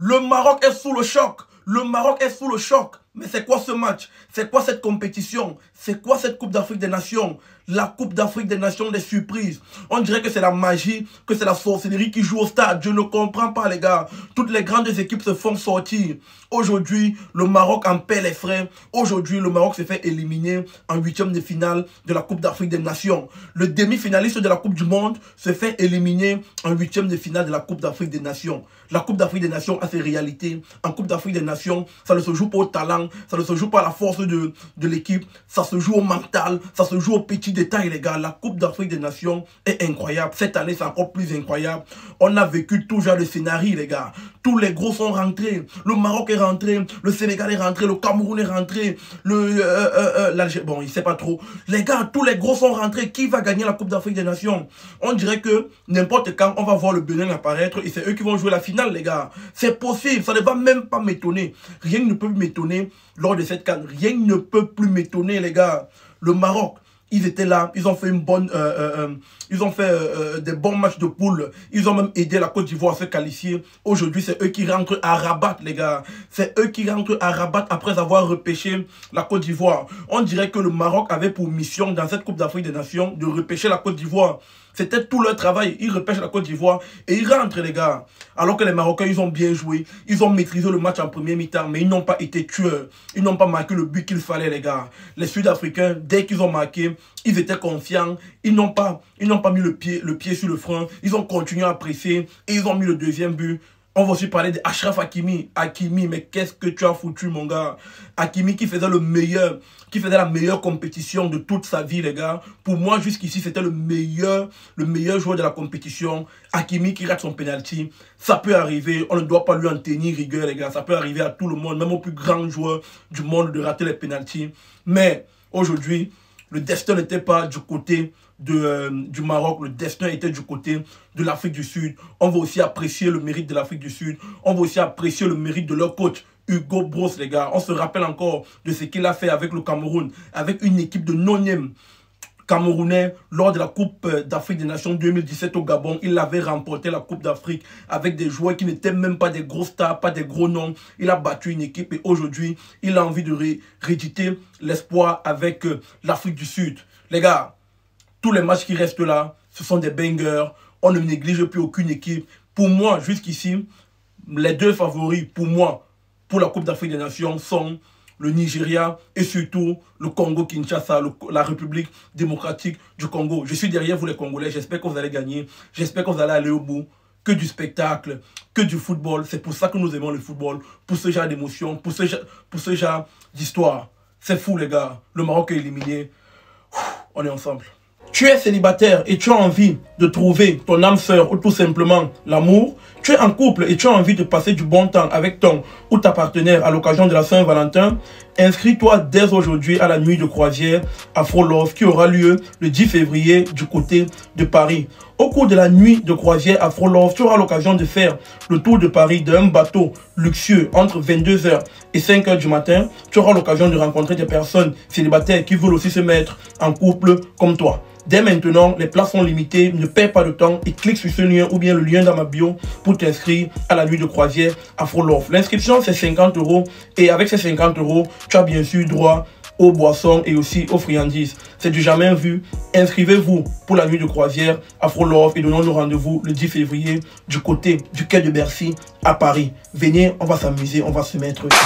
Le Maroc est sous le choc. Le Maroc est sous le choc. Mais c'est quoi ce match? C'est quoi cette compétition? C'est quoi cette Coupe d'Afrique des Nations? La Coupe d'Afrique des Nations des surprises. On dirait que c'est la magie, que c'est la sorcellerie qui joue au stade. Je ne comprends pas, les gars. Toutes les grandes équipes se font sortir. Aujourd'hui, le Maroc en paie les frais. Aujourd'hui, le Maroc s'est fait éliminer en huitième de finale de la Coupe d'Afrique des Nations. Le demi-finaliste de la Coupe du Monde se fait éliminer en huitième de finale de la Coupe d'Afrique des Nations. La Coupe d'Afrique des Nations a ses réalités. En Coupe d'Afrique des Nations, ça ne se joue pas au talent, ça ne se joue pas à la force de l'équipe, ça se joue au mental, ça se joue aux petits détails, les gars. La Coupe d'Afrique des Nations est incroyable. Cette année, c'est encore plus incroyable. On a vécu tout genre de scénario, les gars. Tous les gros sont rentrés. Le Maroc est rentré, le Sénégal est rentré, le Cameroun est rentré, l'Algérie, bon, il sait pas trop. Les gars, tous les gros sont rentrés. Qui va gagner la Coupe d'Afrique des Nations? On dirait que n'importe quand, on va voir le Bénin apparaître et c'est eux qui vont jouer la finale, les gars. C'est possible, ça ne va même pas m'étonner. Rien ne peut m'étonner lors de cette CAN. Rien ne peut plus m'étonner, les gars. Le Maroc, ils étaient là, ils ont fait une bonne, des bons matchs de poule. Ils ont même aidé la Côte d'Ivoire à se qualifier. Aujourd'hui, c'est eux qui rentrent à Rabat, les gars. C'est eux qui rentrent à Rabat après avoir repêché la Côte d'Ivoire. On dirait que le Maroc avait pour mission dans cette Coupe d'Afrique des Nations de repêcher la Côte d'Ivoire. C'était tout leur travail. Ils repêchent la Côte d'Ivoire et ils rentrent, les gars. Alors que les Marocains, ils ont bien joué. Ils ont maîtrisé le match en première mi-temps, mais ils n'ont pas été tueurs. Ils n'ont pas marqué le but qu'il fallait, les gars. Les Sud-Africains, dès qu'ils ont marqué, ils étaient confiants. Ils n'ont pas mis le pied sur le frein. Ils ont continué à presser et ils ont mis le deuxième but. On va aussi parler d'Achraf Hakimi. Hakimi, mais qu'est-ce que tu as foutu, mon gars? Hakimi qui faisait la meilleure compétition de toute sa vie, les gars. Pour moi, jusqu'ici, c'était le meilleur joueur de la compétition. Hakimi qui rate son penalty. Ça peut arriver. On ne doit pas lui en tenir rigueur, les gars. Ça peut arriver à tout le monde, même au plus grand joueur du monde, de rater les penalties. Mais aujourd'hui, le destin n'était pas du côté du Maroc, le destin était du côté de l'Afrique du Sud. On va aussi apprécier le mérite de l'Afrique du Sud. On va aussi apprécier le mérite de leur coach, Hugo Broos, les gars. On se rappelle encore de ce qu'il a fait avec le Cameroun, avec une équipe de non-name Camerounais lors de la Coupe d'Afrique des Nations 2017 au Gabon. Il avait remporté la Coupe d'Afrique avec des joueurs qui n'étaient même pas des gros stars, pas des gros noms. Il a battu une équipe et aujourd'hui, il a envie de rééditer l'espoir avec l'Afrique du Sud. Les gars, tous les matchs qui restent là, ce sont des bangers. On ne néglige plus aucune équipe. Pour moi, jusqu'ici, les deux favoris, pour moi, pour la Coupe d'Afrique des Nations sont le Nigeria et surtout le Congo-Kinshasa, la République démocratique du Congo. Je suis derrière vous les Congolais, j'espère que vous allez gagner, j'espère que vous allez aller au bout, que du spectacle, que du football. C'est pour ça que nous aimons le football, pour ce genre d'émotion, pour ce genre d'histoire. C'est fou, les gars, le Maroc est éliminé, on est ensemble. Tu es célibataire et tu as envie de trouver ton âme sœur ou tout simplement l'amour. Tu es en couple et tu as envie de passer du bon temps avec ton ou ta partenaire à l'occasion de la Saint-Valentin. Inscris-toi dès aujourd'hui à la nuit de croisière Afro Love qui aura lieu le 10 février du côté de Paris. Au cours de la nuit de croisière Afro Love, tu auras l'occasion de faire le tour de Paris d'un bateau luxueux entre 22 h et 5 h du matin. Tu auras l'occasion de rencontrer des personnes célibataires qui veulent aussi se mettre en couple comme toi. Dès maintenant, les places sont limitées, ne perds pas de temps et clique sur ce lien ou bien le lien dans ma bio pour t'inscrire à la nuit de croisière Afro Love. L'inscription c'est 50 € et avec ces 50 €, tu as bien sûr droit aux boissons et aussi aux friandises. C'est du jamais vu. Inscrivez-vous pour la nuit de croisière Afro Love et donnons-nous rendez-vous le 10 février du côté du quai de Bercy à Paris. Venez, on va s'amuser, on va se mettre bien.